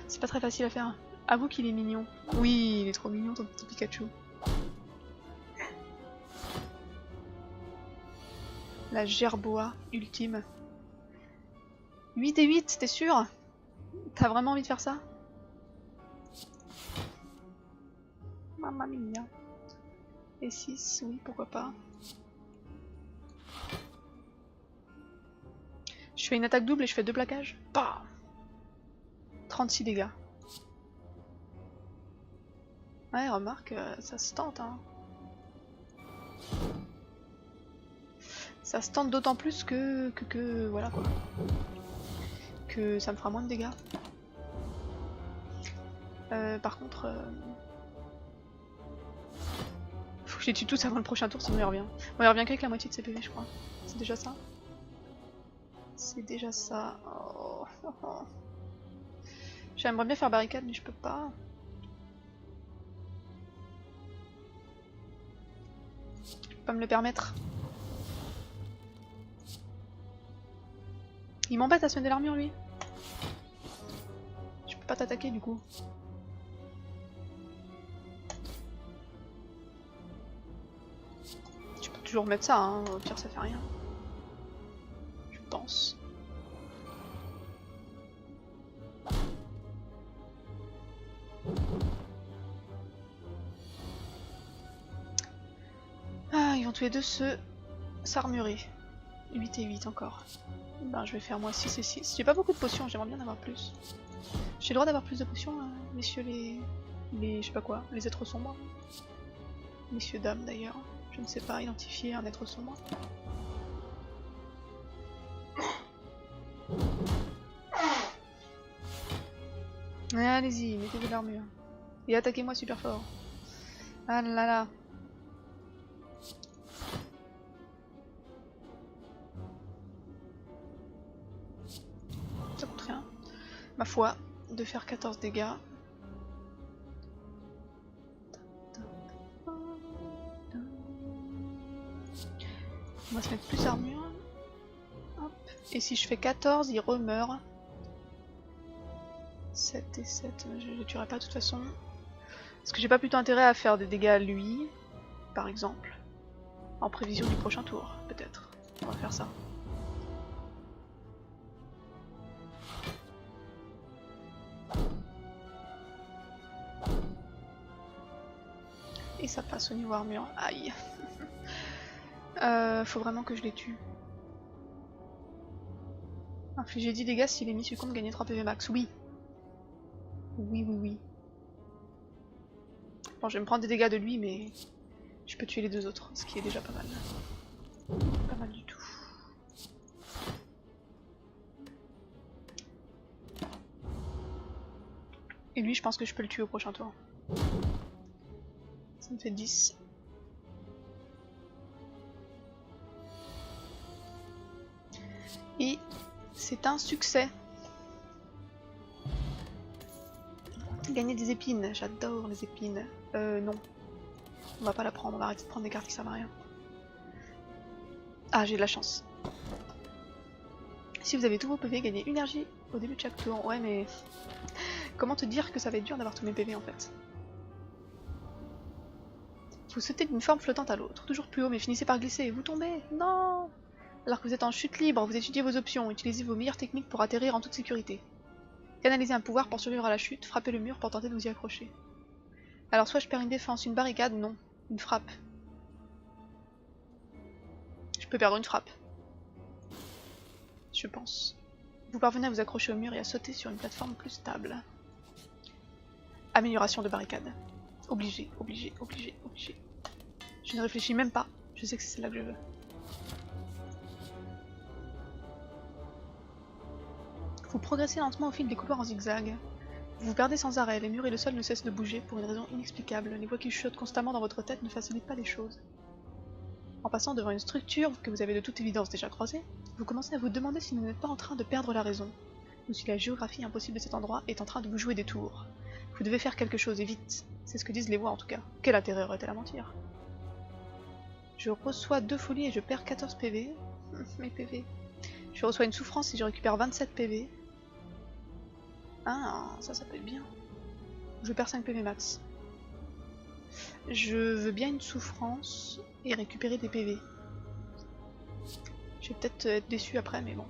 [SPEAKER 1] c'est pas très facile à faire. Avoue qu'il est mignon. Oui, il est trop mignon ton petit Pikachu. La gerboa ultime. 8 et 8, t'es sûr? T'as vraiment envie de faire ça? Mamma mia. Et 6, oui, pourquoi pas. Je fais une attaque double et je fais 2 plaquages. Bah 36 dégâts. Ouais, remarque, ça se tente, hein. Ça se tente d'autant plus que voilà quoi. Que ça me fera moins de dégâts. Par contre... faut que je les tue tous avant le prochain tour, sinon il revient. Bon, il revient qu'avec la moitié de ses PV, je crois. C'est déjà ça. C'est déjà ça. Oh. J'aimerais bien faire barricade, mais je peux pas. Je peux pas me le permettre. Il m'embête à se mettre de l'armure, lui. Je peux pas t'attaquer, du coup. Je peux toujours mettre ça, hein. Au pire, ça fait rien. Je pense. Ah, ils vont tous les deux s'armurer. 8 et 8 encore. Ben, je vais faire moi 6 et 6. J'ai pas beaucoup de potions, j'aimerais bien en avoir plus. J'ai le droit d'avoir plus de potions, messieurs les... je sais pas quoi, les êtres sombres. Messieurs, dames d'ailleurs. Je ne sais pas identifier un être sombre. Allez-y, mettez de l'armure. Et attaquez-moi super fort. Ah là là. Ça coûte rien. Ma foi, de faire 14 dégâts. On va se mettre plus armure. Hop. Et si je fais 14, il remeurt. 7 et 7, je le tuerai pas de toute façon. Est-ce que j'ai pas plutôt intérêt à faire des dégâts à lui, par exemple, en prévision du prochain tour, peut-être. On va faire ça. Et ça passe au niveau armure. Aïe. Faut vraiment que je les tue. Infliger 10 dégâts si l'ennemi succombe, gagner 3 PV max. Oui. Oui. Bon, je vais me prendre des dégâts de lui, mais je peux tuer les deux autres, ce qui est déjà pas mal. Pas mal du tout. Et lui, je pense que je peux le tuer au prochain tour. Ça me fait 10. Et c'est un succès. Gagner des épines, j'adore les épines. Non. On va pas la prendre, on va arrêter de prendre des cartes qui servent à rien. Ah, j'ai de la chance. Si vous avez tous vos PV, gagnez une énergie au début de chaque tour. Ouais, mais... comment te dire que ça va être dur d'avoir tous mes PV en fait. Vous sautez d'une forme flottante à l'autre, toujours plus haut, mais finissez par glisser et vous tombez. Non! Alors que vous êtes en chute libre, vous étudiez vos options, utilisez vos meilleures techniques pour atterrir en toute sécurité. Canalisez un pouvoir pour survivre à la chute, frappez le mur pour tenter de vous y accrocher. Alors soit je perds une défense, une barricade, non. Une frappe. Je peux perdre une frappe. Je pense. Vous parvenez à vous accrocher au mur et à sauter sur une plateforme plus stable. Amélioration de barricade. Obligé. Je ne réfléchis même pas, je sais que c'est celle-là que je veux. Vous progressez lentement au fil des couloirs en zigzag. Vous vous perdez sans arrêt, les murs et le sol ne cessent de bouger pour une raison inexplicable. Les voix qui chuchotent constamment dans votre tête ne facilitent pas les choses. En passant devant une structure que vous avez de toute évidence déjà croisée, vous commencez à vous demander si vous n'êtes pas en train de perdre la raison, ou si la géographie impossible de cet endroit est en train de vous jouer des tours. Vous devez faire quelque chose et vite, c'est ce que disent les voix en tout cas. Quel intérêt aurait-elle à mentir? Je reçois 2 folies et je perds 14 PV. Mes PV. Je reçois une souffrance et je récupère 27 PV. Ah, ça peut être bien. Je perds 5 PV max. Je veux bien une souffrance et récupérer des PV. Je vais peut-être être déçu après, mais bon.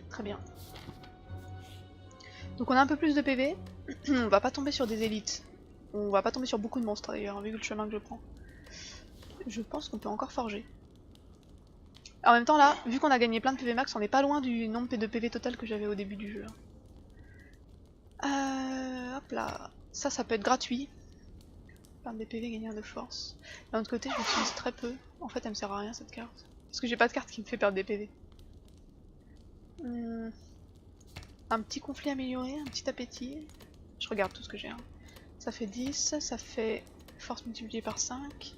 [SPEAKER 1] Très bien. Donc on a un peu plus de PV. On va pas tomber sur des élites. On va pas tomber sur beaucoup de monstres d'ailleurs, vu le chemin que je prends. Je pense qu'on peut encore forger. En même temps là, vu qu'on a gagné plein de PV max, on n'est pas loin du nombre de PV total que j'avais au début du jeu. Hop là. Ça peut être gratuit. Plein de PV gagnés de force. D'un autre côté, je l'utilise très peu. En fait, elle me sert à rien cette carte. Parce que j'ai pas de carte qui me fait perdre des PV. Un petit conflit amélioré, un petit appétit. Je regarde tout ce que j'ai. Hein. Ça fait 10, ça fait force multipliée par 5.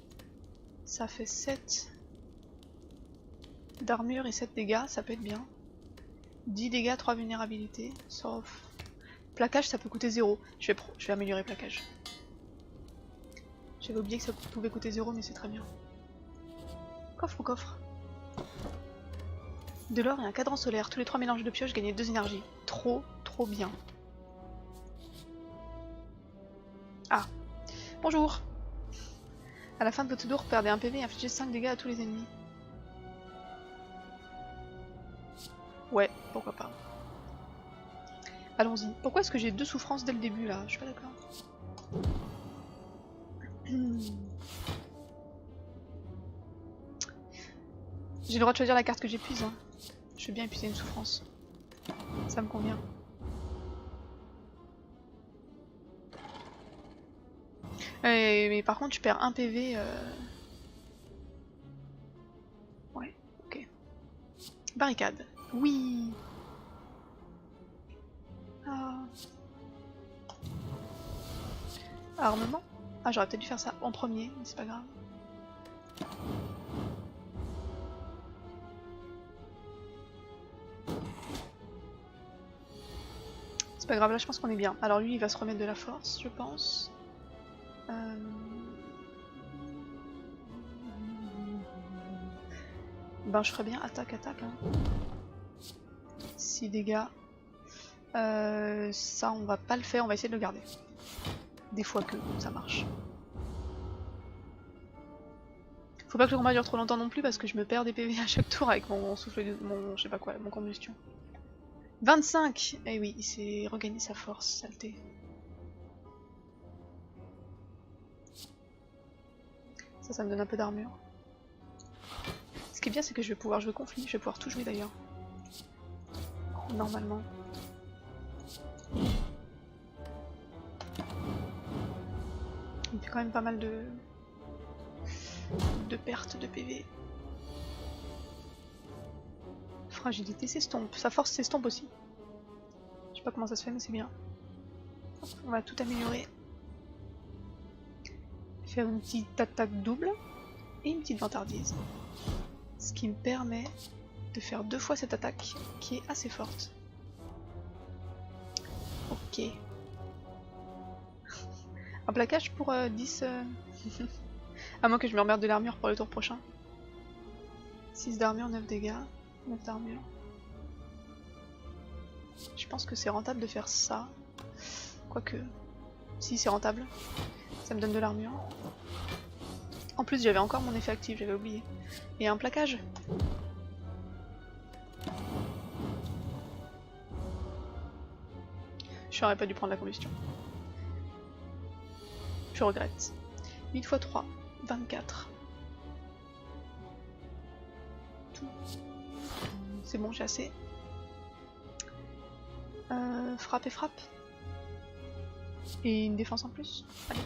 [SPEAKER 1] Ça fait 7 d'armure et 7 dégâts, ça peut être bien. 10 dégâts, 3 vulnérabilités, sauf... Plaquage, ça peut coûter 0. Je vais améliorer plaquage. J'avais oublié que ça pouvait coûter 0, mais c'est très bien. Coffre ou coffre? De l'or et un cadran solaire. Tous les 3 mélanges de pioches gagnaient 2 énergies. Trop bien. Ah. Bonjour. À la fin de votre tour, perdez un PV et infligez 5 dégâts à tous les ennemis. Ouais, pourquoi pas. Allons-y. Pourquoi est-ce que j'ai 2 souffrances dès le début là? Je suis pas d'accord. J'ai le droit de choisir la carte que j'épuise. Hein. Je vais bien épuiser une souffrance. Ça me convient. Mais par contre, je perds un PV. Ouais, ok. Barricade. Oui. Ah. Armement. Ah, j'aurais peut-être dû faire ça en premier, mais c'est pas grave. C'est pas grave, là je pense qu'on est bien. Alors lui il va se remettre de la force, je pense. Ben je ferais bien attaque. Hein. 6 dégâts. Ça on va pas le faire, on va essayer de le garder. Des fois que ça marche. Faut pas que le combat dure trop longtemps non plus parce que je me perds des PV à chaque tour avec mon souffle de... mon je sais pas quoi, mon combustion. 25! Eh oui, il s'est regagné sa force, saleté. Ça me donne un peu d'armure. Ce qui est bien, c'est que je vais pouvoir jouer conflit, je vais pouvoir tout jouer d'ailleurs. Normalement. Il fait quand même pas mal de pertes de PV. Fragilité s'estompe, sa force s'estompe aussi. Je sais pas comment ça se fait, mais c'est bien. Hop, on va tout améliorer. Faire une petite attaque double et une petite vantardise. Ce qui me permet de faire 2 fois cette attaque qui est assez forte. Ok. Un plaquage pour 10. À moins que je me remerde de l'armure pour le tour prochain. 6 d'armure, 9 dégâts. 9 d'armure. Je pense que c'est rentable de faire ça. Quoique. Si, c'est rentable. Ça me donne de l'armure. En plus, j'avais encore mon effet actif, j'avais oublié. Et un plaquage. J'aurais pas dû prendre la combustion. Je regrette. 8 x 3, 24. C'est bon, j'ai assez. Frappe et frappe. Et une défense en plus. Allez.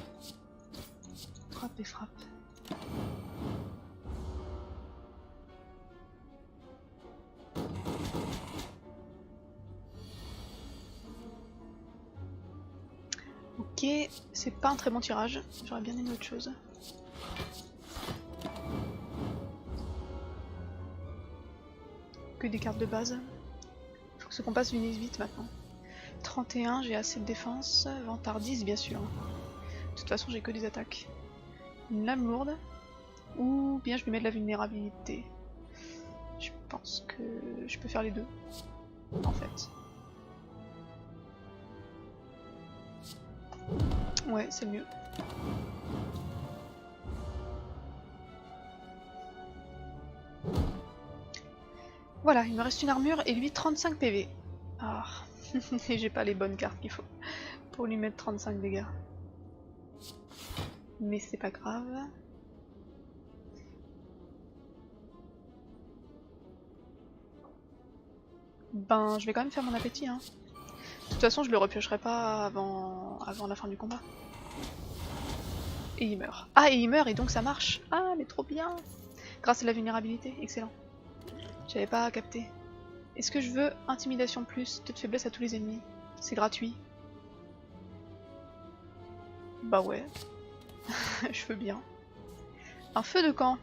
[SPEAKER 1] Frappe et frappe. Ok, c'est pas un très bon tirage. J'aurais bien aimé autre chose. Que des cartes de base. Faut que ce compas finisse vite maintenant. 31, j'ai assez de défense. Vantardise, bien sûr. De toute façon, j'ai que des attaques. Une lame lourde. Ou bien je vais mettre de la vulnérabilité. Je pense que je peux faire les deux. En fait. Ouais, c'est mieux. Voilà, il me reste une armure et lui 35 PV. Ah, et j'ai pas les bonnes cartes qu'il faut pour lui mettre 35 dégâts. Mais c'est pas grave. Ben, je vais quand même faire mon appétit, hein. De toute façon, je le repiocherai pas avant la fin du combat. Et il meurt. Ah, et il meurt, et donc ça marche. Ah, mais trop bien. Grâce à la vulnérabilité, excellent. J'avais pas capté. Est-ce que je veux intimidation plus, taux de faiblesse à tous les ennemis? C'est gratuit. Bah ouais. Je veux bien. Un feu de camp.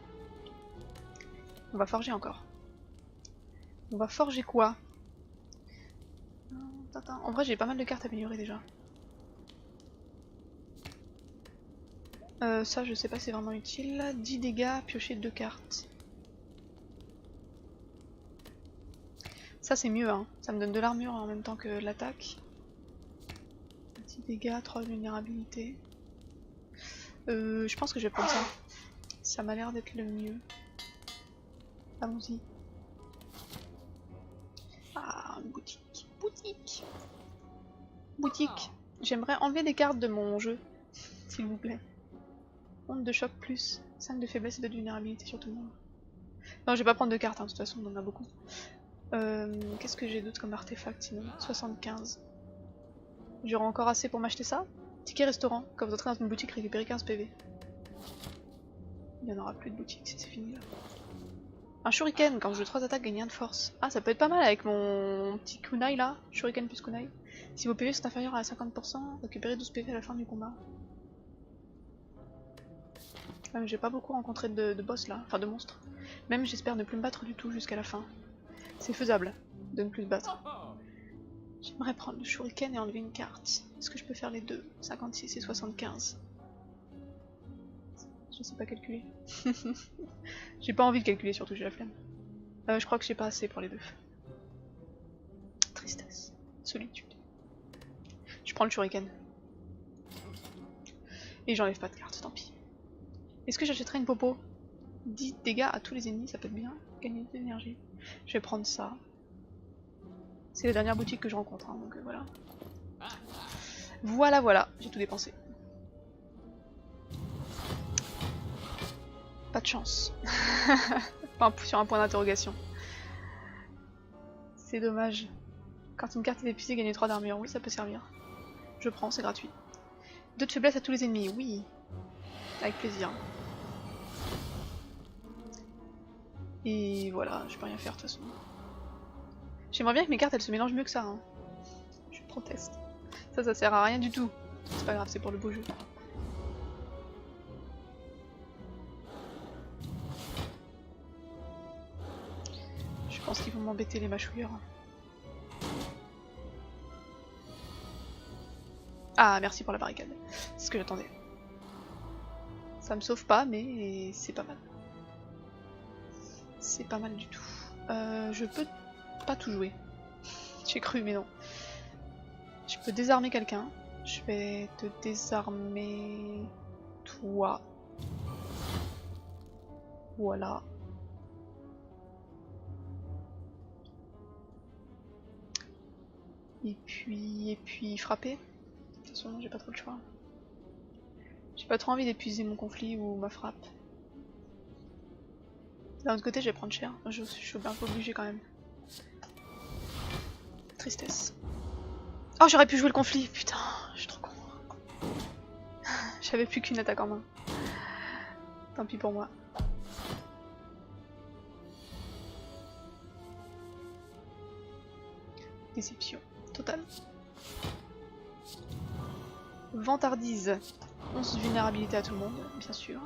[SPEAKER 1] On va forger encore. On va forger quoi? En vrai j'ai pas mal de cartes améliorées déjà. Ça je sais pas si c'est vraiment utile. 10 dégâts, piocher 2 cartes. Ça c'est mieux hein, ça me donne de l'armure en même temps que l'attaque. 10 dégâts, 3 vulnérabilités. Je pense que je vais prendre ça. Ça m'a l'air d'être le mieux. Allons-y. Ah, une boutique. Boutique. Boutique. J'aimerais enlever des cartes de mon jeu, s'il vous plaît. Onde de choc plus 5 de faiblesse et de vulnérabilité sur tout le monde. Non, je vais pas prendre de cartes, hein, de toute façon, on en a beaucoup. Qu'est-ce que j'ai d'autre comme artefact sinon? 75. J'aurai encore assez pour m'acheter ça. Ticket restaurant. Quand vous entrez dans une boutique, récupérez 15 PV. Il n'y en aura plus de boutique, c'est fini là. Un shuriken, quand je joue 3 attaques, gagne 1 de force. Ah, ça peut être pas mal avec mon petit kunai là. Shuriken plus kunai. Si vos PV sont inférieurs à 50%, récupérez 12 PV à la fin du combat. J'ai pas beaucoup rencontré de boss là, enfin de monstres. Même j'espère ne plus me battre du tout jusqu'à la fin. C'est faisable de ne plus se battre. J'aimerais prendre le shuriken et enlever une carte. Est-ce que je peux faire les deux? 56 et 75. Je sais pas calculer. J'ai pas envie de calculer, surtout j'ai la flemme. Je crois que j'ai pas assez pour les deux. Tristesse. Solitude. Je prends le shuriken. Et j'enlève pas de carte, tant pis. Est-ce que j'achèterai une popo? 10 dégâts à tous les ennemis, ça peut être bien. Gagner de l'énergie. Je vais prendre ça. C'est la dernière boutique que je rencontre, hein, donc voilà. Voilà, j'ai tout dépensé. Pas de chance. Enfin, sur un point d'interrogation. C'est dommage. Quand une carte est épuisée, gagner 3 d'armure. Oui, ça peut servir. Je prends, c'est gratuit. 2 de faiblesse à tous les ennemis, oui. Avec plaisir. Et voilà, je peux rien faire de toute façon. J'aimerais bien que mes cartes elles se mélangent mieux que ça. Hein. Je proteste. Ça sert à rien du tout. C'est pas grave, c'est pour le beau jeu. Je pense qu'ils vont m'embêter les mâchouilleurs. Ah, merci pour la barricade. C'est ce que j'attendais. Ça me sauve pas, mais c'est pas mal. C'est pas mal du tout. Je peux pas tout jouer. J'ai cru, mais non. Je peux désarmer quelqu'un. Je vais te désarmer... toi. Voilà. Et puis frapper. De toute façon, j'ai pas trop le choix. J'ai pas trop envie d'épuiser mon conflit ou ma frappe. D'un autre côté, je vais prendre cher. Je suis un peu obligée quand même. Tristesse. Oh, j'aurais pu jouer le conflit. Putain, je suis trop con. J'avais plus qu'une attaque en main. Tant pis pour moi. Déception totale. Vantardise. 11 vulnérabilité à tout le monde, bien sûr.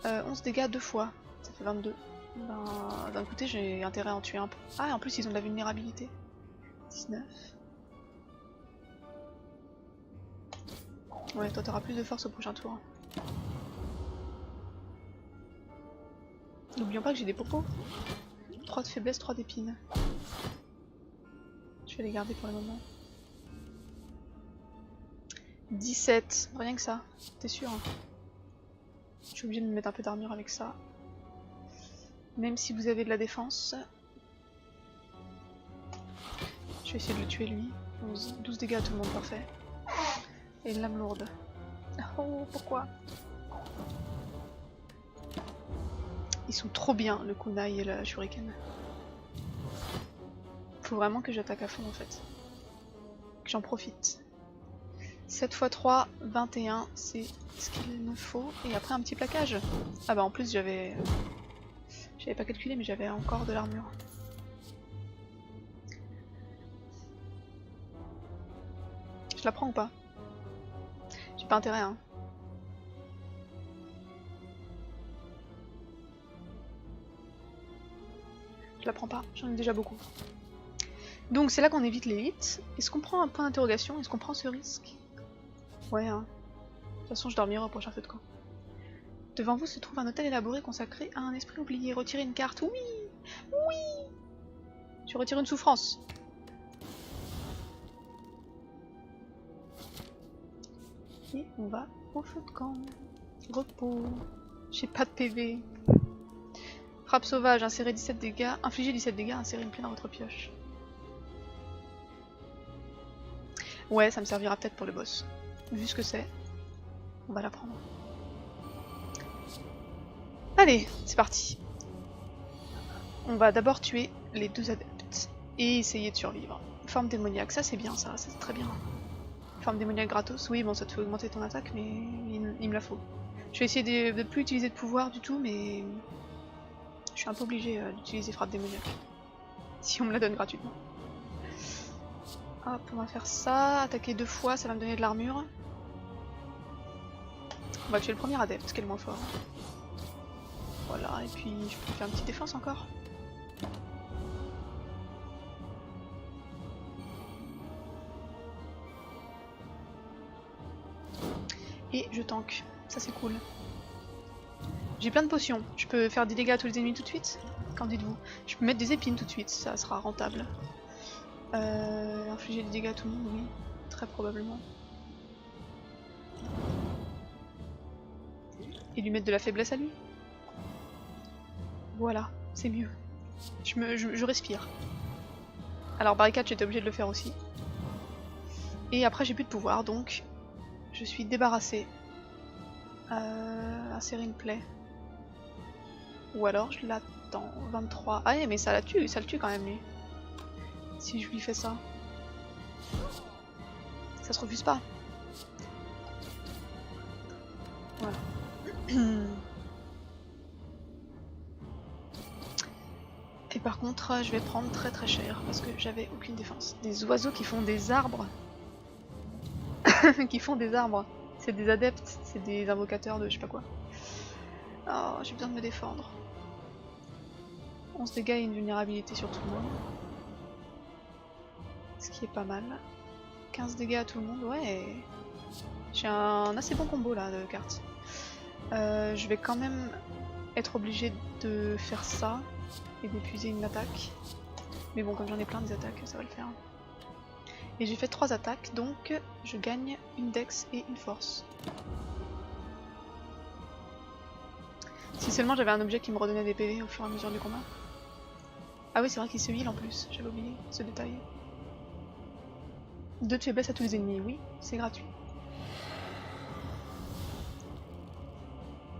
[SPEAKER 1] 11 dégâts 2 fois. Ça fait 22. Ben, d'un côté, j'ai intérêt à en tuer un peu. Ah, en plus, ils ont de la vulnérabilité. 19. Ouais, toi, t'auras plus de force au prochain tour. N'oublions pas que j'ai des popos. 3 de faiblesse, 3 d'épines. Je vais les garder pour le moment. 17, rien que ça. T'es sûr hein? Je suis obligée de me mettre un peu d'armure avec ça. Même si vous avez de la défense. Je vais essayer de le tuer lui. 12 dégâts à tout le monde, parfait. Et lame lourde. Oh, pourquoi? Ils sont trop bien, le kunai et la shuriken. Faut vraiment que j'attaque à fond en fait. Que j'en profite. 7 x 3, 21, c'est ce qu'il me faut. Et après un petit plaquage. Ah bah en plus j'avais pas calculé mais j'avais encore de l'armure. Je la prends ou pas? J'ai pas intérêt, hein. Je la prends pas, j'en ai déjà beaucoup. Donc c'est là qu'on évite l'élite. Est-ce qu'on prend un point d'interrogation? Est-ce qu'on prend ce risque? Ouais, hein. De toute façon, je dormirai au prochain feu de camp. Devant vous se trouve un hôtel élaboré consacré à un esprit oublié. Retirez une carte. Oui! Oui! Tu retires une souffrance. Et on va au feu de camp. Repos. J'ai pas de PV. Frappe sauvage, insérez 17 dégâts. Infligez 17 dégâts, insérez une plaie dans votre pioche. Ouais, ça me servira peut-être pour le boss. Vu ce que c'est, on va la prendre. Allez, c'est parti. On va d'abord tuer les 2 adeptes et essayer de survivre. Forme démoniaque, ça c'est bien, ça c'est très bien. Forme démoniaque gratos, oui bon ça te fait augmenter ton attaque mais il me la faut. Je vais essayer de plus utiliser de pouvoir du tout mais je suis un peu obligé d'utiliser frappe démoniaque. Si on me la donne gratuitement. Hop, on va faire ça, attaquer 2 fois, ça va me donner de l'armure. On va tuer le premier adepte, qui est le moins fort. Voilà, et puis je peux faire une petite défense encore. Et je tank, ça c'est cool. J'ai plein de potions, je peux faire des dégâts à tous les ennemis tout de suite? Qu'en dites-vous? Je peux mettre des épines tout de suite, ça sera rentable. Infliger des dégâts à tout le monde, oui, très probablement. Et lui mettre de la faiblesse à lui. Voilà, c'est mieux. Je respire. Alors barricade, j'étais obligé de le faire aussi. Et après j'ai plus de pouvoir, donc je suis débarrassée. Insérer une plaie. Ou alors je l'attends. 23. Ah mais ça le tue quand même lui. Si je lui fais ça. Ça se refuse pas. Voilà. Et par contre, je vais prendre très très cher parce que j'avais aucune défense. Des oiseaux qui font des arbres. Qui font des arbres. C'est des adeptes, c'est des invocateurs de je sais pas quoi. Oh, j'ai besoin de me défendre. 11 dégâts et une vulnérabilité sur tout le monde. Ce qui est pas mal. 15 dégâts à tout le monde, ouais. J'ai un assez bon combo là de cartes. Je vais quand même être obligé de faire ça et d'épuiser une attaque. Mais bon, comme j'en ai plein des attaques, ça va le faire. Et j'ai fait 3 attaques, donc je gagne une dex et une force. Si seulement j'avais un objet qui me redonnait des PV au fur et à mesure du combat. Ah oui, c'est vrai qu'il se heal en plus, j'avais oublié ce détail. 2 de faiblesse à tous les ennemis, oui, c'est gratuit.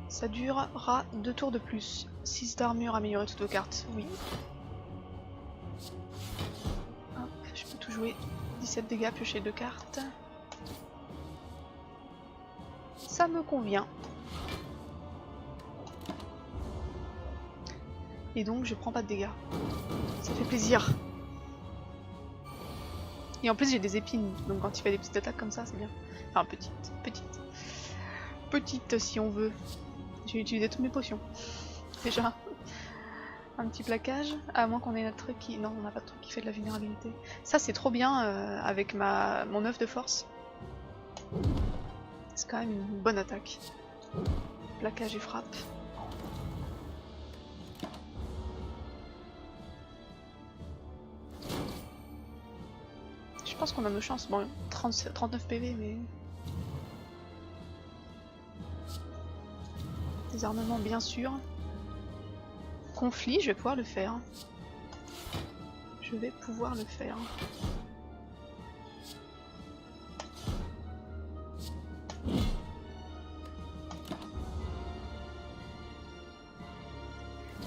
[SPEAKER 1] Ça durera 2 tours de plus. 6 d'armure, améliorer toutes vos cartes, oui. Hop, je peux tout jouer. 17 dégâts, piocher 2 cartes. Ça me convient. Et donc je prends pas de dégâts. Ça fait plaisir. Et en plus j'ai des épines, donc quand il fait des petites attaques comme ça, c'est bien. Enfin petite si on veut. J'ai utilisé toutes mes potions. Déjà. Un petit plaquage, à moins qu'on ait notre truc qui... Non, on n'a pas de truc qui fait de la vulnérabilité. Ça c'est trop bien avec mon œuf de force. C'est quand même une bonne attaque. Plaquage et frappe. Je pense qu'on a nos chances. Bon, 39 PV, mais... Des armements, bien sûr. Conflit, je vais pouvoir le faire. Je vais pouvoir le faire.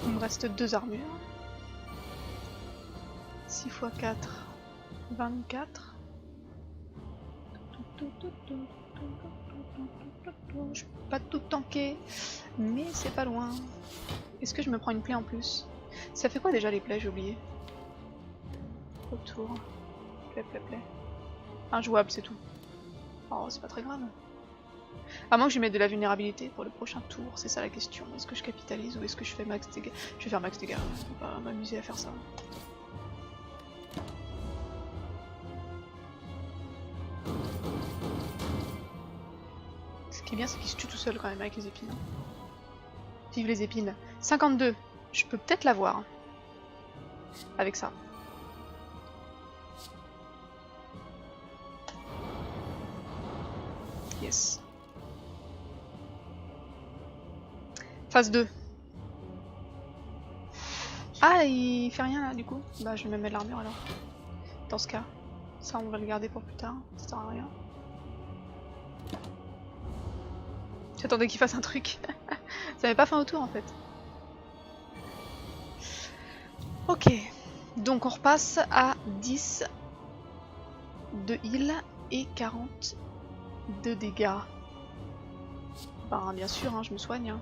[SPEAKER 1] Il me reste 2 armures. 6 x 4, 24. Je peux pas tout tanker, mais c'est pas loin. Est-ce que je me prends une plaie en plus? Ça fait quoi déjà les plaies, j'ai oublié. Retour. Plaie. Injouable, c'est tout. Oh, c'est pas très grave. À moins que je mette de la vulnérabilité pour le prochain tour, c'est ça la question. Est-ce que je capitalise ou est-ce que je fais max dégâts? Je vais faire max dégâts, je vais pas m'amuser à faire ça. Ce qui est bien, c'est qu'il se tue tout seul quand même avec les épines. Vive les épines. 52, je peux peut-être l'avoir. Avec ça. Yes. Phase 2. Ah, il fait rien là du coup. Bah je vais même mettre l'armure alors. Dans ce cas. Ça on va le garder pour plus tard. Ça sert à rien. J'attendais qu'il fasse un truc. Ça avait pas fin au tour en fait. Ok. Donc on repasse à 10 de heal et 40 de dégâts. Ben bien sûr, hein, je me soigne. Hein.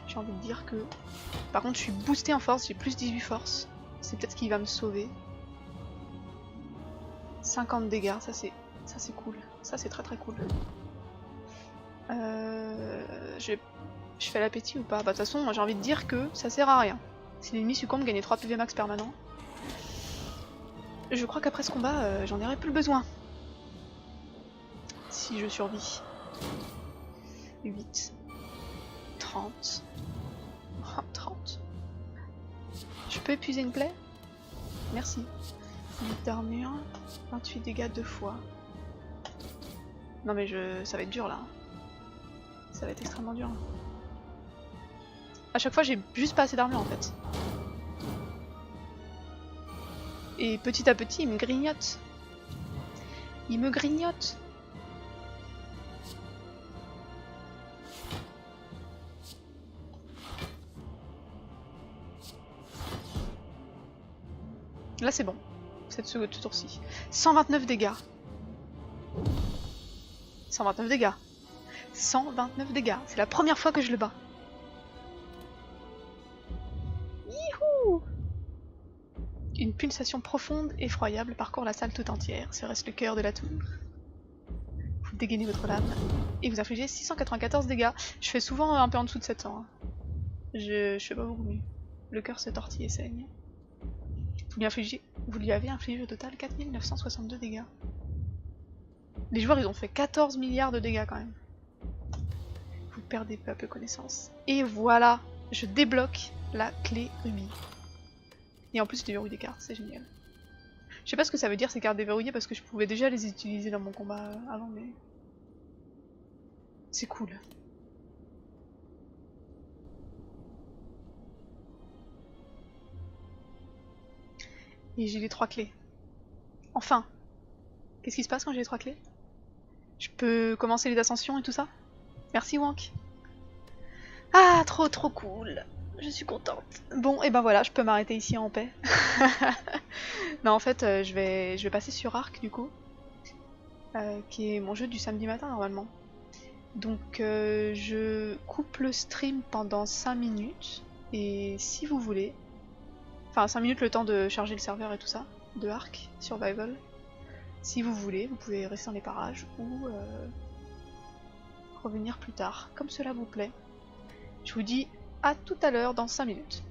[SPEAKER 1] J'ai envie de dire que... Par contre je suis boosté en force, j'ai plus 18 force. C'est peut-être ce qui va me sauver. 50 dégâts, ça c'est cool. Ça c'est très très cool. Je fais l'appétit ou pas? Bah de toute façon j'ai envie de dire que ça sert à rien. Si l'ennemi succombe, gagner 3 PV max permanent. Je crois qu'après ce combat, j'en aurai plus le besoin. Si je survis. 8. 30. Oh, 30. Je peux épuiser une plaie? Merci. 8 d'armure. 28 dégâts 2 fois. Non mais ça va être dur là. Ça va être extrêmement dur. À chaque fois j'ai juste pas assez d'armure en fait. Et petit à petit il me grignote. Il me grignote. Là c'est bon. Ce tour-ci. 129 dégâts. 129 dégâts. 129 dégâts. C'est la première fois que je le bats. Youhou! Une pulsation profonde, effroyable, parcourt la salle tout entière. Ce reste le cœur de la tour. Vous dégainez votre lame et vous infligez 694 dégâts. Je fais souvent un peu en dessous de 700. Hein. Je fais pas beaucoup mieux. Le cœur se tortille et saigne. Vous lui avez infligé au total 4962 dégâts. Les joueurs ils ont fait 14 milliards de dégâts quand même. Vous perdez peu à peu connaissance. Et voilà, je débloque la clé rubis. Et en plus je déverrouille des cartes, c'est génial. Je sais pas ce que ça veut dire ces cartes déverrouillées parce que je pouvais déjà les utiliser dans mon combat avant mais... C'est cool. Et j'ai les 3 clés. Enfin! Qu'est-ce qui se passe quand j'ai les 3 clés? Je peux commencer les ascensions et tout ça? Merci Wank. Ah, trop cool. Je suis contente. Bon, et ben voilà, je peux m'arrêter ici en paix. Non, en fait, je vais passer sur Arc du coup. Qui est mon jeu du samedi matin normalement. Donc je coupe le stream pendant 5 minutes. Et si vous voulez... Enfin 5 minutes le temps de charger le serveur et tout ça. De Arc, Survival. Si vous voulez, vous pouvez rester dans les parages ou revenir plus tard, comme cela vous plaît. Je vous dis à tout à l'heure dans 5 minutes.